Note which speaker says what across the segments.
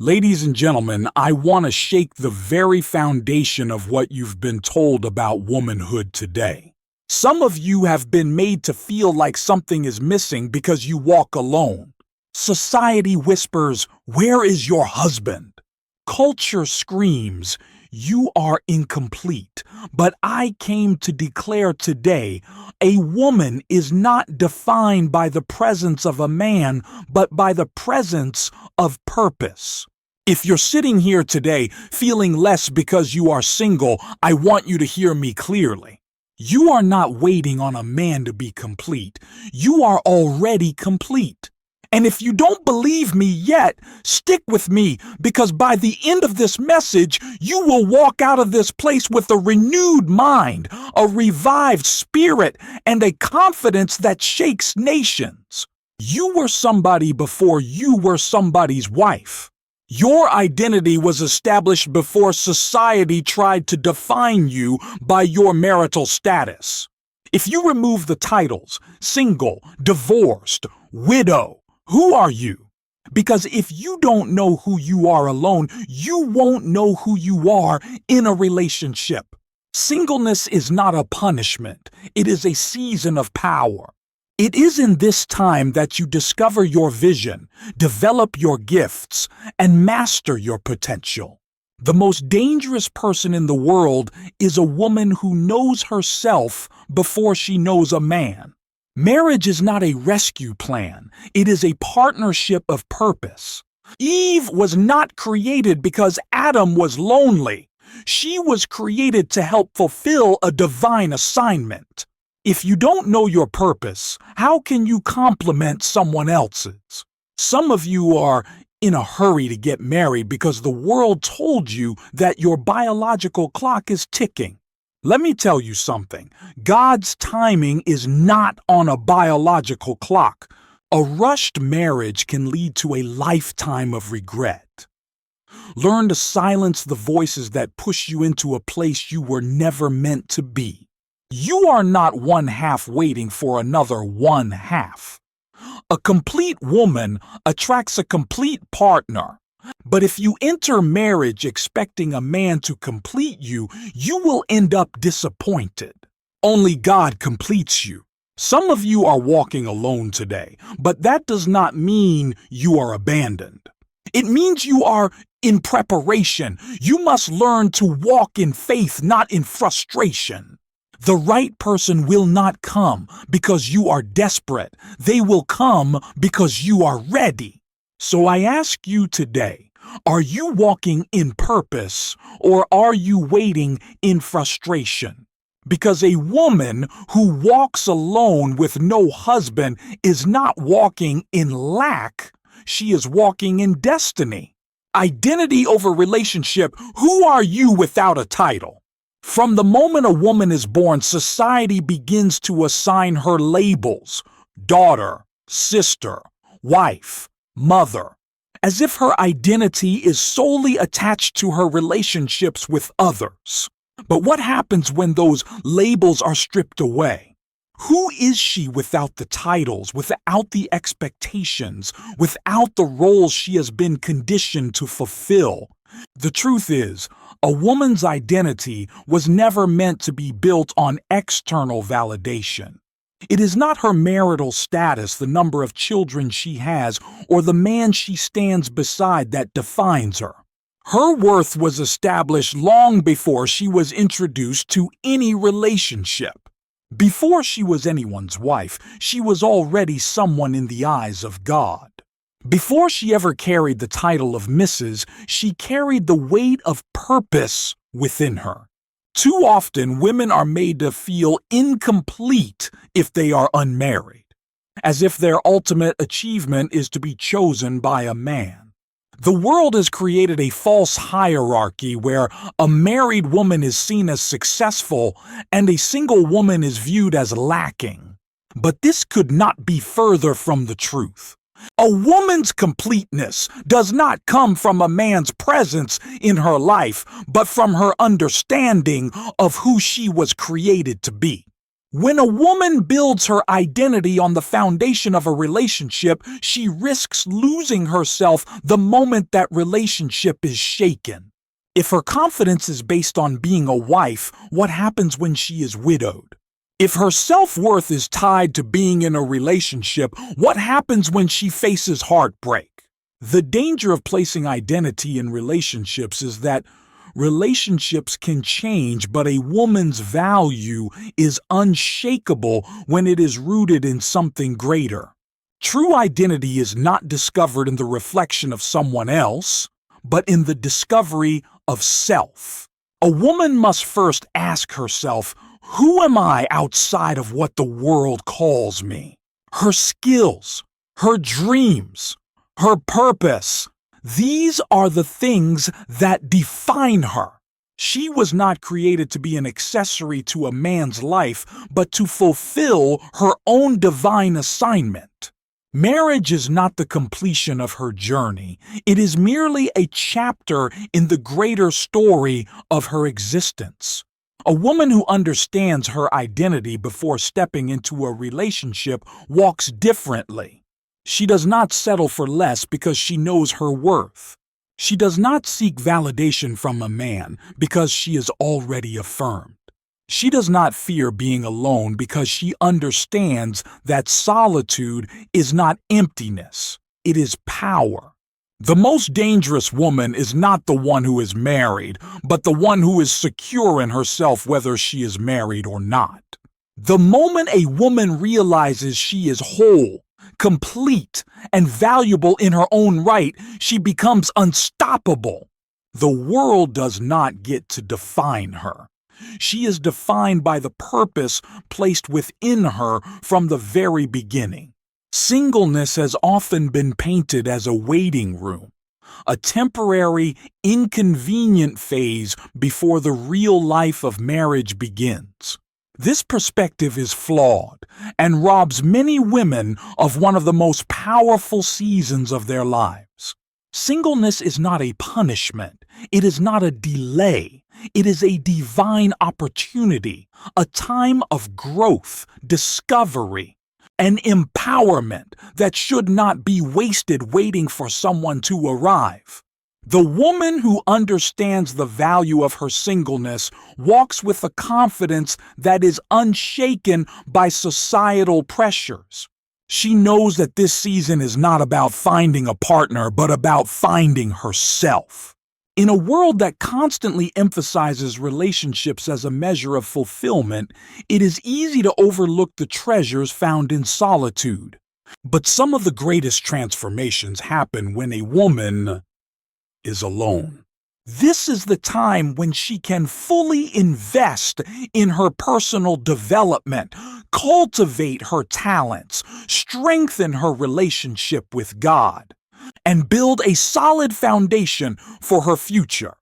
Speaker 1: Ladies and gentlemen, I want to shake the very foundation of what you've been told about womanhood today. Some of you have been made to feel like something is missing because you walk alone. Society whispers, "Where is your husband?" Culture screams, "You are incomplete." But I came to declare today, a woman is not defined by the presence of a man, but by the presence of purpose. If you're sitting here today feeling less because you are single, I want you to hear me clearly. You are not waiting on a man to be complete. You are already complete. And if you don't believe me yet, stick with me, because by the end of this message, you will walk out of this place with a renewed mind, a revived spirit, and a confidence that shakes nations. You were somebody before you were somebody's wife. Your identity was established before society tried to define you by your marital status. If you remove the titles, single, divorced, widow, who are you? Because if you don't know who you are alone, you won't know who you are in a relationship. Singleness is not a punishment. It is a season of power. It is in this time that you discover your vision, develop your gifts, and master your potential. The most dangerous person in the world is a woman who knows herself before she knows a man. Marriage is not a rescue plan. It is a partnership of purpose. Eve was not created because Adam was lonely. She was created to help fulfill a divine assignment. If you don't know your purpose, how can you complement someone else's? Some of you are in a hurry to get married because the world told you that your biological clock is ticking. Let me tell you something. God's timing is not on a biological clock. A rushed marriage can lead to a lifetime of regret. Learn to silence the voices that push you into a place you were never meant to be. You are not one half waiting for another one half. A complete woman attracts a complete partner. But if you enter marriage expecting a man to complete you, you will end up disappointed. Only God completes you. Some of you are walking alone today, but that does not mean you are abandoned. It means you are in preparation. You must learn to walk in faith, not in frustration. The right person will not come because you are desperate. They will come because you are ready. So I ask you today, are you walking in purpose or are you waiting in frustration? Because a woman who walks alone with no husband is not walking in lack. She is walking in destiny. Identity over relationship. Who are you without a title? From the moment a woman is born, society begins to assign her labels: daughter, sister, wife, mother, as if her identity is solely attached to her relationships with others. But what happens when those labels are stripped away? Who is she without the titles, without the expectations, without the roles she has been conditioned to fulfill? The truth is, a woman's identity was never meant to be built on external validation. It is not her marital status, the number of children she has, or the man she stands beside that defines her. Her worth was established long before she was introduced to any relationship. Before she was anyone's wife, she was already someone in the eyes of God. Before she ever carried the title of Mrs., she carried the weight of purpose within her. Too often, women are made to feel incomplete if they are unmarried, as if their ultimate achievement is to be chosen by a man. The world has created a false hierarchy where a married woman is seen as successful and a single woman is viewed as lacking. But this could not be further from the truth. A woman's completeness does not come from a man's presence in her life, but from her understanding of who she was created to be. When a woman builds her identity on the foundation of a relationship, she risks losing herself the moment that relationship is shaken. If her confidence is based on being a wife, what happens when she is widowed? If her self-worth is tied to being in a relationship, what happens when she faces heartbreak? The danger of placing identity in relationships is that relationships can change, but a woman's value is unshakable when it is rooted in something greater. True identity is not discovered in the reflection of someone else, but in the discovery of self. A woman must first ask herself, who am I outside of what the world calls me? Her skills, her dreams, her purpose. These are the things that define her. She was not created to be an accessory to a man's life, but to fulfill her own divine assignment. Marriage is not the completion of her journey. It is merely a chapter in the greater story of her existence. A woman who understands her identity before stepping into a relationship walks differently. She does not settle for less because she knows her worth. She does not seek validation from a man because she is already affirmed. She does not fear being alone because she understands that solitude is not emptiness, it is power. The most dangerous woman is not the one who is married, but the one who is secure in herself whether she is married or not. The moment a woman realizes she is whole, complete, and valuable in her own right, she becomes unstoppable. The world does not get to define her. She is defined by the purpose placed within her from the very beginning. Singleness has often been painted as a waiting room, a temporary, inconvenient phase before the real life of marriage begins. This perspective is flawed and robs many women of one of the most powerful seasons of their lives. Singleness is not a punishment. It is not a delay. It is a divine opportunity, a time of growth, discovery, and empowerment that should not be wasted waiting for someone to arrive. The woman who understands the value of her singleness walks with a confidence that is unshaken by societal pressures. She knows that this season is not about finding a partner, but about finding herself. In a world that constantly emphasizes relationships as a measure of fulfillment, it is easy to overlook the treasures found in solitude. But some of the greatest transformations happen when a woman is alone. This is the time when she can fully invest in her personal development, cultivate her talents, strengthen her relationship with God, and build a solid foundation for her future.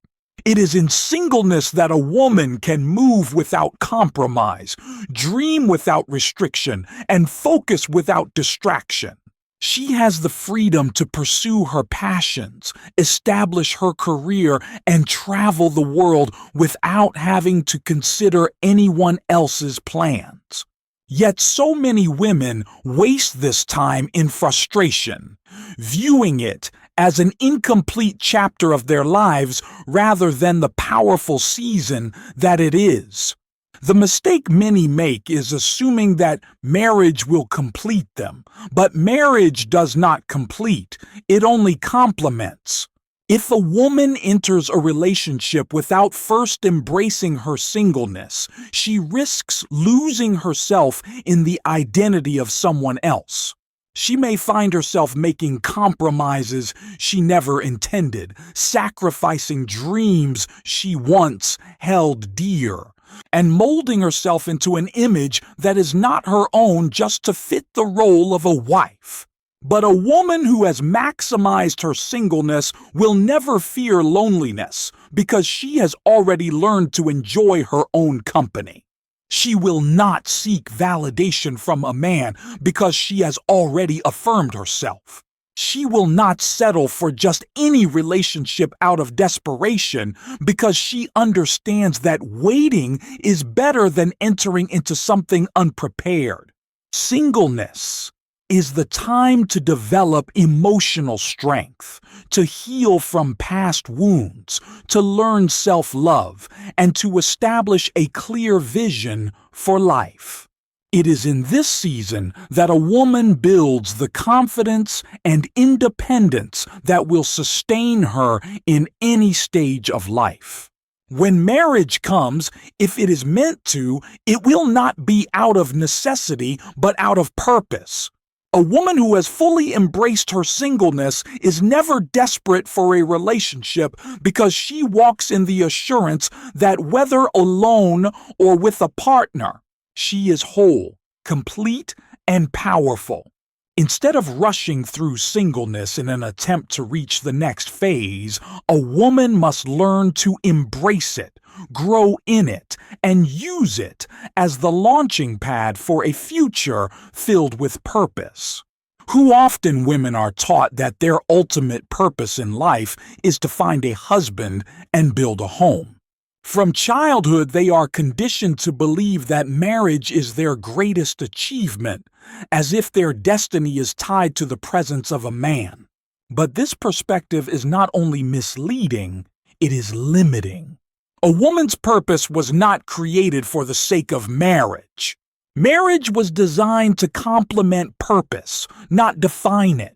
Speaker 1: It is in singleness that a woman can move without compromise, dream without restriction, and focus without distraction. She has the freedom to pursue her passions, establish her career, and travel the world without having to consider anyone else's plans. Yet so many women waste this time in frustration, viewing it as an incomplete chapter of their lives rather than the powerful season that it is. The mistake many make is assuming that marriage will complete them, but marriage does not complete, it only complements. If a woman enters a relationship without first embracing her singleness, she risks losing herself in the identity of someone else. She may find herself making compromises she never intended, sacrificing dreams she once held dear, and molding herself into an image that is not her own just to fit the role of a wife. But a woman who has maximized her singleness will never fear loneliness because she has already learned to enjoy her own company. She will not seek validation from a man because she has already affirmed herself. She will not settle for just any relationship out of desperation because she understands that waiting is better than entering into something unprepared. Singleness is the time to develop emotional strength, to heal from past wounds, to learn self-love, and to establish a clear vision for life. It is in this season that a woman builds the confidence and independence that will sustain her in any stage of life. When marriage comes, if it is meant to, it will not be out of necessity, but out of purpose. A woman who has fully embraced her singleness is never desperate for a relationship because she walks in the assurance that whether alone or with a partner, she is whole, complete, and powerful. Instead of rushing through singleness in an attempt to reach the next phase, a woman must learn to embrace it, grow in it, and use it as the launching pad for a future filled with purpose. Who often women are taught that their ultimate purpose in life is to find a husband and build a home. From childhood, they are conditioned to believe that marriage is their greatest achievement, as if their destiny is tied to the presence of a man. But this perspective is not only misleading, it is limiting. A woman's purpose was not created for the sake of marriage. Marriage was designed to complement purpose, not define it.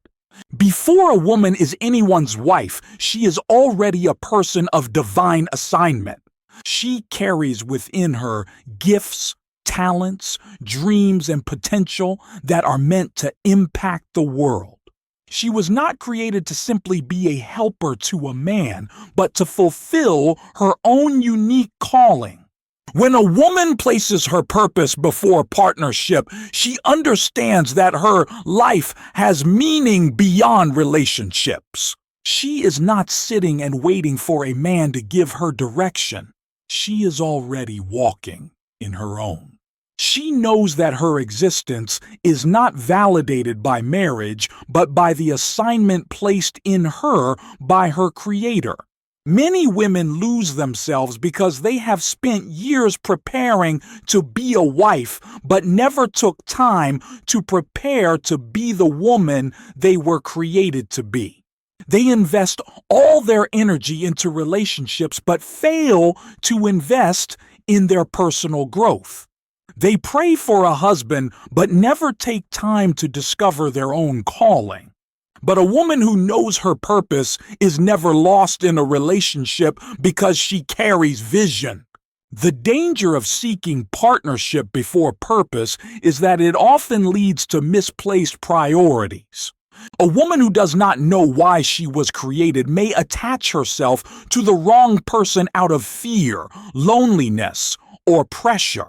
Speaker 1: Before a woman is anyone's wife, she is already a person of divine assignment. She carries within her gifts, talents, dreams, and potential that are meant to impact the world. She was not created to simply be a helper to a man, but to fulfill her own unique calling. When a woman places her purpose before partnership, she understands that her life has meaning beyond relationships. She is not sitting and waiting for a man to give her direction. She is already walking in her own. She knows that her existence is not validated by marriage, but by the assignment placed in her by her Creator. Many women lose themselves because they have spent years preparing to be a wife, but never took time to prepare to be the woman they were created to be. They invest all their energy into relationships, but fail to invest in their personal growth. They pray for a husband, but never take time to discover their own calling. But a woman who knows her purpose is never lost in a relationship because she carries vision. The danger of seeking partnership before purpose is that it often leads to misplaced priorities. A woman who does not know why she was created may attach herself to the wrong person out of fear, loneliness, or pressure.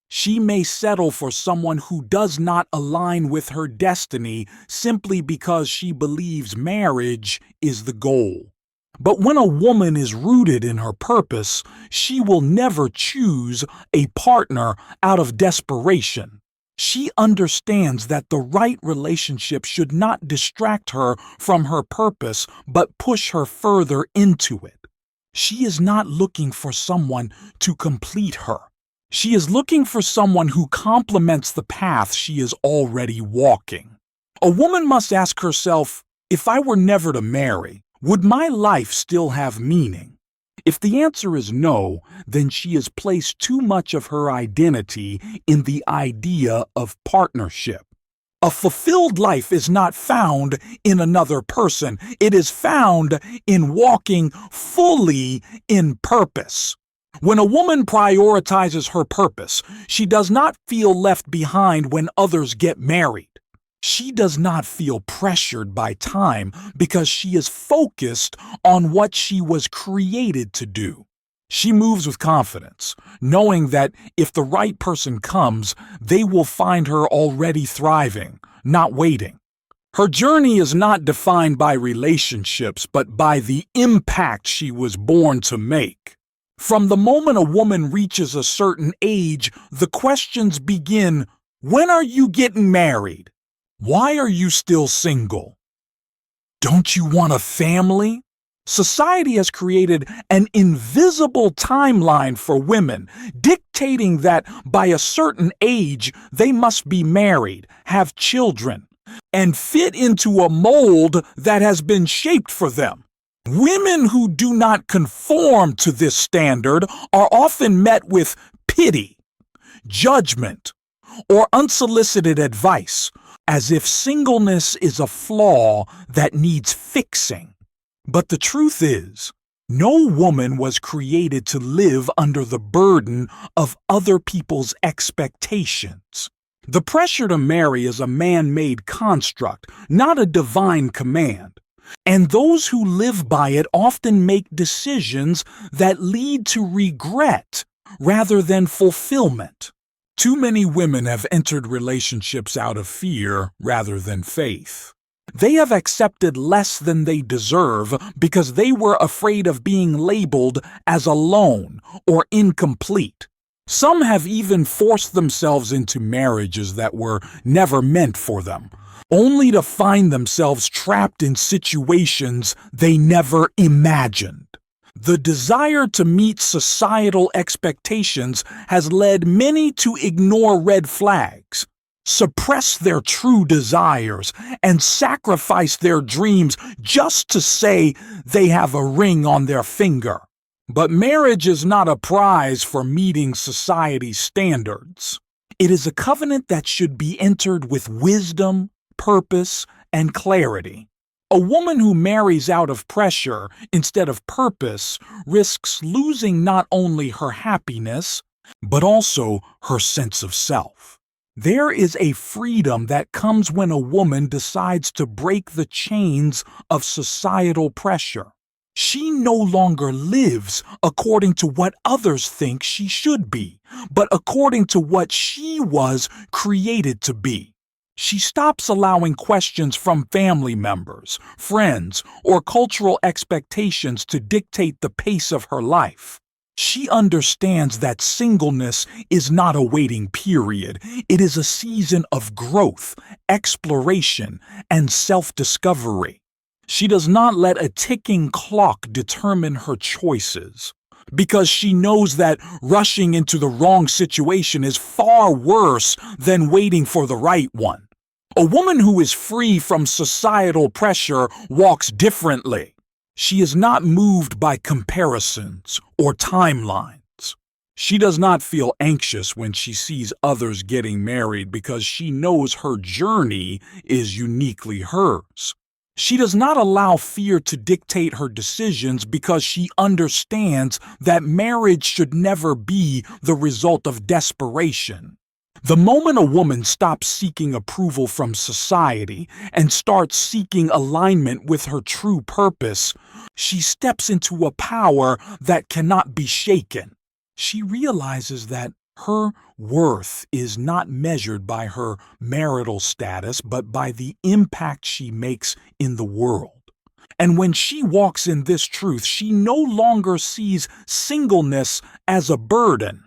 Speaker 1: She may settle for someone who does not align with her destiny simply because she believes marriage is the goal. But when a woman is rooted in her purpose, she will never choose a partner out of desperation. She understands that the right relationship should not distract her from her purpose, but push her further into it. She is not looking for someone to complete her. She is looking for someone who complements the path she is already walking. A woman must ask herself, if I were never to marry, would my life still have meaning? If the answer is no, then she has placed too much of her identity in the idea of partnership. A fulfilled life is not found in another person. It is found in walking fully in purpose. When a woman prioritizes her purpose, she does not feel left behind when others get married. She does not feel pressured by time because she is focused on what she was created to do. She moves with confidence, knowing that if the right person comes, they will find her already thriving, not waiting. Her journey is not defined by relationships, but by the impact she was born to make. From the moment a woman reaches a certain age, the questions begin: when are you getting married? Why are you still single? Don't you want a family? Society has created an invisible timeline for women, dictating that by a certain age they must be married, have children, and fit into a mold that has been shaped for them. Women who do not conform to this standard are often met with pity, judgment, or unsolicited advice, as if singleness is a flaw that needs fixing. But the truth is, no woman was created to live under the burden of other people's expectations. The pressure to marry is a man-made construct, not a divine command. And those who live by it often make decisions that lead to regret rather than fulfillment. Too many women have entered relationships out of fear rather than faith. They have accepted less than they deserve because they were afraid of being labeled as alone or incomplete. Some have even forced themselves into marriages that were never meant for them, only to find themselves trapped in situations they never imagined. The desire to meet societal expectations has led many to ignore red flags, suppress their true desires, and sacrifice their dreams just to say they have a ring on their finger. But marriage is not a prize for meeting society's standards. It is a covenant that should be entered with wisdom, purpose, and clarity. A woman who marries out of pressure instead of purpose risks losing not only her happiness, but also her sense of self. There is a freedom that comes when a woman decides to break the chains of societal pressure. She no longer lives according to what others think she should be, but according to what she was created to be. She stops allowing questions from family members, friends, or cultural expectations to dictate the pace of her life. She understands that singleness is not a waiting period. It is a season of growth, exploration, and self-discovery. She does not let a ticking clock determine her choices, because she knows that rushing into the wrong situation is far worse than waiting for the right one. A woman who is free from societal pressure walks differently. She is not moved by comparisons or timelines. She does not feel anxious when she sees others getting married because she knows her journey is uniquely hers. She does not allow fear to dictate her decisions because she understands that marriage should never be the result of desperation. The moment a woman stops seeking approval from society and starts seeking alignment with her true purpose, she steps into a power that cannot be shaken. She realizes that her worth is not measured by her marital status, but by the impact she makes in the world. And when she walks in this truth, she no longer sees singleness as a burden,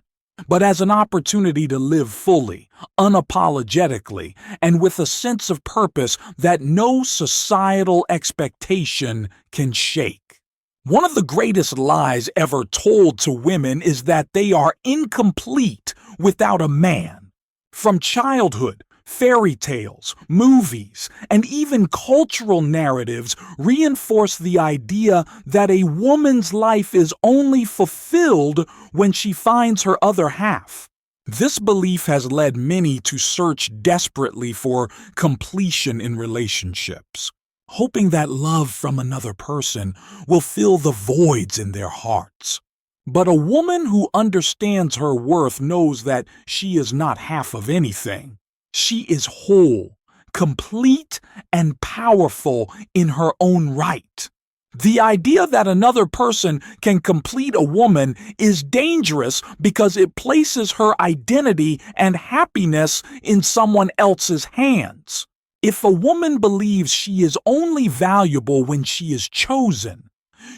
Speaker 1: but as an opportunity to live fully, unapologetically, and with a sense of purpose that no societal expectation can shake. One of the greatest lies ever told to women is that they are incomplete without a man. From childhood, fairy tales, movies, and even cultural narratives reinforce the idea that a woman's life is only fulfilled when she finds her other half. This belief has led many to search desperately for completion in relationships, hoping that love from another person will fill the voids in their hearts. But a woman who understands her worth knows that she is not half of anything. She is whole, complete, and powerful in her own right. The idea that another person can complete a woman is dangerous because it places her identity and happiness in someone else's hands. If a woman believes she is only valuable when she is chosen,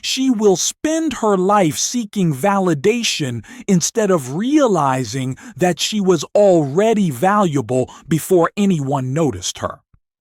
Speaker 1: she will spend her life seeking validation instead of realizing that she was already valuable before anyone noticed her.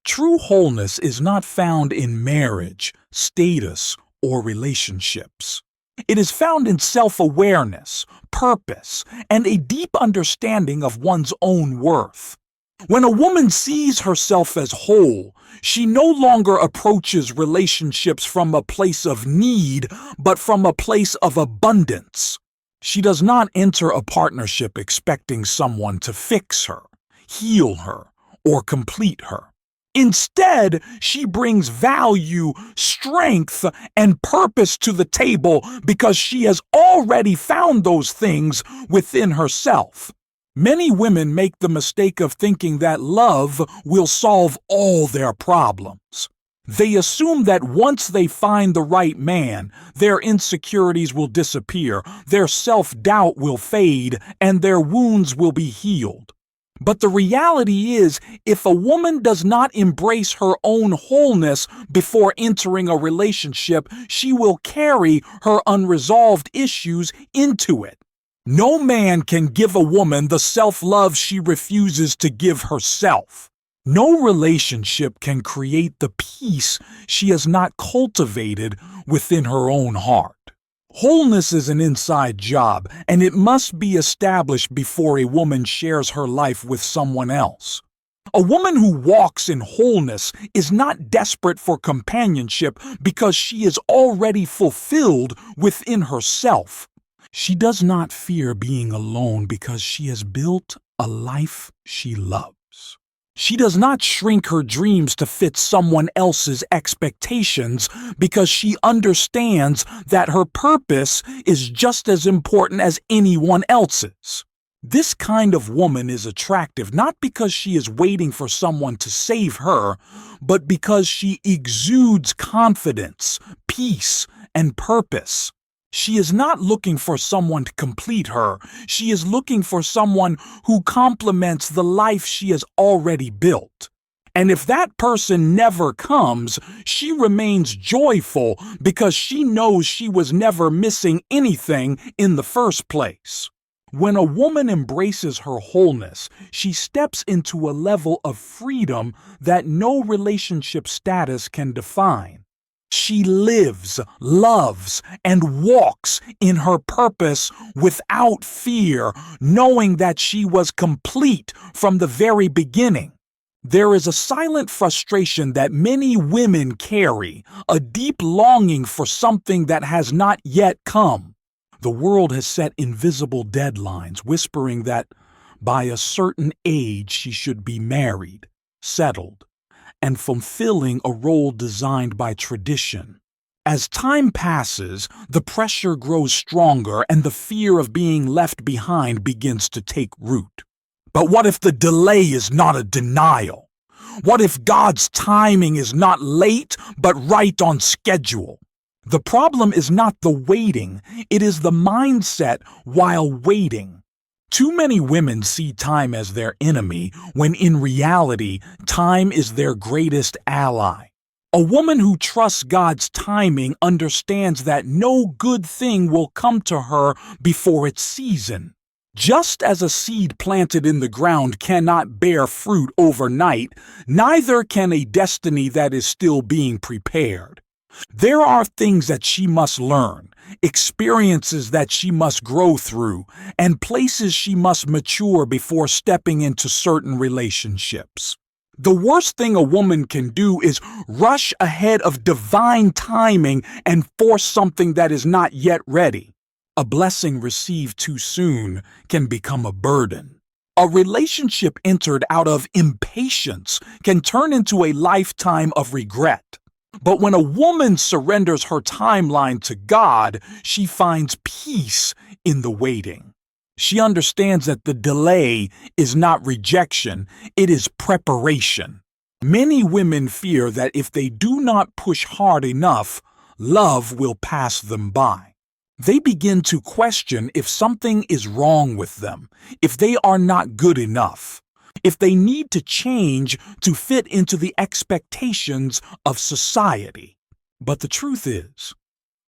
Speaker 1: True wholeness is not found in marriage, status, or relationships. It is found in self-awareness, purpose, and a deep understanding of one's own worth. When a woman sees herself as whole, she no longer approaches relationships from a place of need, but from a place of abundance. She does not enter a partnership expecting someone to fix her, heal her, or complete her. Instead, she brings value, strength, and purpose to the table because she has already found those things within herself. Many women make the mistake of thinking that love will solve all their problems. They assume that once they find the right man, their insecurities will disappear, their self-doubt will fade, and their wounds will be healed. But the reality is, if a woman does not embrace her own wholeness before entering a relationship, she will carry her unresolved issues into it. No man can give a woman the self-love she refuses to give herself. No relationship can create the peace she has not cultivated within her own heart. Wholeness is an inside job, and it must be established before a woman shares her life with someone else. A woman who walks in wholeness is not desperate for companionship because she is already fulfilled within herself. She does not fear being alone because she has built a life she loves. She does not shrink her dreams to fit someone else's expectations because she understands that her purpose is just as important as anyone else's. This kind of woman is attractive not because she is waiting for someone to save her, but because she exudes confidence, peace, and purpose. She is not looking for someone to complete her. She is looking for someone who complements the life she has already built. And if that person never comes, she remains joyful because she knows she was never missing anything in the first place. When a woman embraces her wholeness, she steps into a level of freedom that no relationship status can define. She lives, loves, and walks in her purpose without fear, knowing that she was complete from the very beginning. There is a silent frustration that many women carry, a deep longing for something that has not yet come. The world has set invisible deadlines, whispering that by a certain age she should be married, settled, and fulfilling a role designed by tradition. As time passes, the pressure grows stronger and the fear of being left behind begins to take root. But what if the delay is not a denial? What if God's timing is not late, but right on schedule? The problem is not the waiting, it is the mindset while waiting. Too many women see time as their enemy, when in reality, time is their greatest ally. A woman who trusts God's timing understands that no good thing will come to her before its season. Just as a seed planted in the ground cannot bear fruit overnight, neither can a destiny that is still being prepared. There are things that she must learn, experiences that she must grow through, and places she must mature before stepping into certain relationships. The worst thing a woman can do is rush ahead of divine timing and force something that is not yet ready. A blessing received too soon can become a burden. A relationship entered out of impatience can turn into a lifetime of regret. But when a woman surrenders her timeline to God, she finds peace in the waiting. She understands that the delay is not rejection, it is preparation. Many women fear that if they do not push hard enough, love will pass them by. They begin to question if something is wrong with them, if they are not good enough, if they need to change to fit into the expectations of society. But the truth is,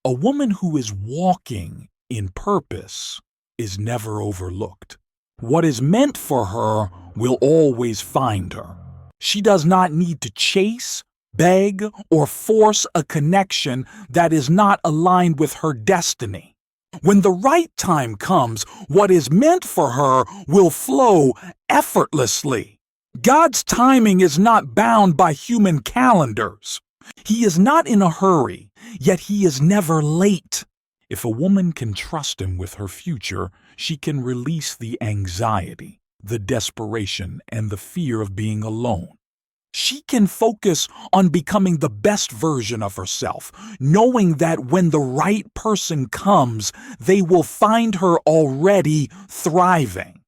Speaker 1: a woman who is walking in purpose is never overlooked. What is meant for her will always find her. She does not need to chase, beg, or force a connection that is not aligned with her destiny. When the right time comes, what is meant for her will flow effortlessly. God's timing is not bound by human calendars. He is not in a hurry, yet he is never late. If a woman can trust him with her future, she can release the anxiety, the desperation, and the fear of being alone. She can focus on becoming the best version of herself, knowing that when the right person comes, they will find her already thriving.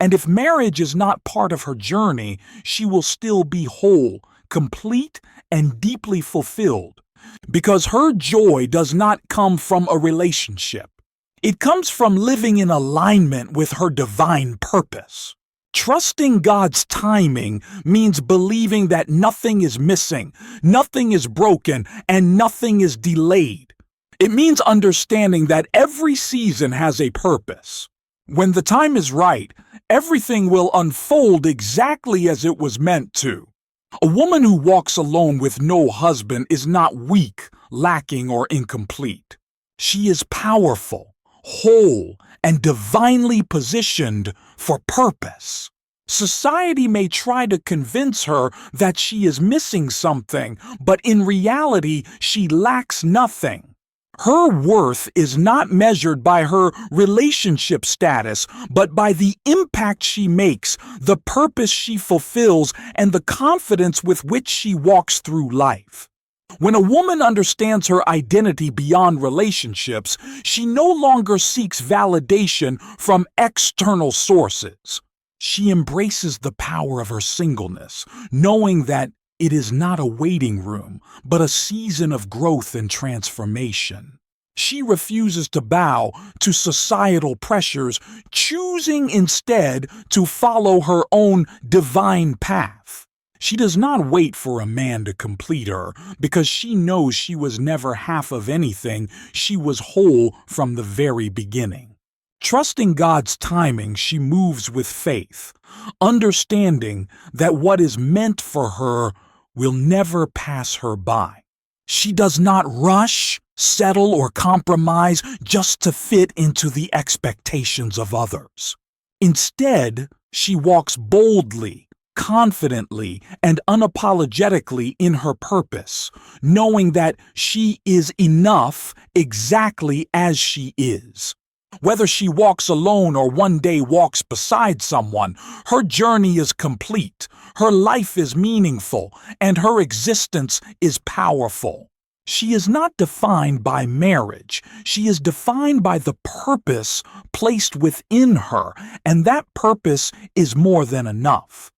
Speaker 1: And if marriage is not part of her journey, she will still be whole, complete, and deeply fulfilled. Because her joy does not come from a relationship. It comes from living in alignment with her divine purpose. Trusting God's timing means believing that nothing is missing, nothing is broken, and nothing is delayed. It means understanding that every season has a purpose. When the time is right, everything will unfold exactly as it was meant to. A woman who walks alone with no husband is not weak, lacking, or incomplete. She is powerful, whole, and divinely positioned for purpose. Society may try to convince her that she is missing something, but in reality, she lacks nothing. Her worth is not measured by her relationship status, but by the impact she makes, the purpose she fulfills, and the confidence with which she walks through life. When a woman understands her identity beyond relationships, she no longer seeks validation from external sources. She embraces the power of her singleness, knowing that it is not a waiting room, but a season of growth and transformation. She refuses to bow to societal pressures, choosing instead to follow her own divine path. She does not wait for a man to complete her, because she knows she was never half of anything. She was whole from the very beginning. Trusting God's timing, she moves with faith, understanding that what is meant for her will never pass her by. She does not rush, settle, or compromise just to fit into the expectations of others. Instead, she walks boldly, confidently, and unapologetically in her purpose, knowing that she is enough exactly as she is. Whether she walks alone or one day walks beside someone, her journey is complete, her life is meaningful, and her existence is powerful. She is not defined by marriage. She is defined by the purpose placed within her, and that purpose is more than enough.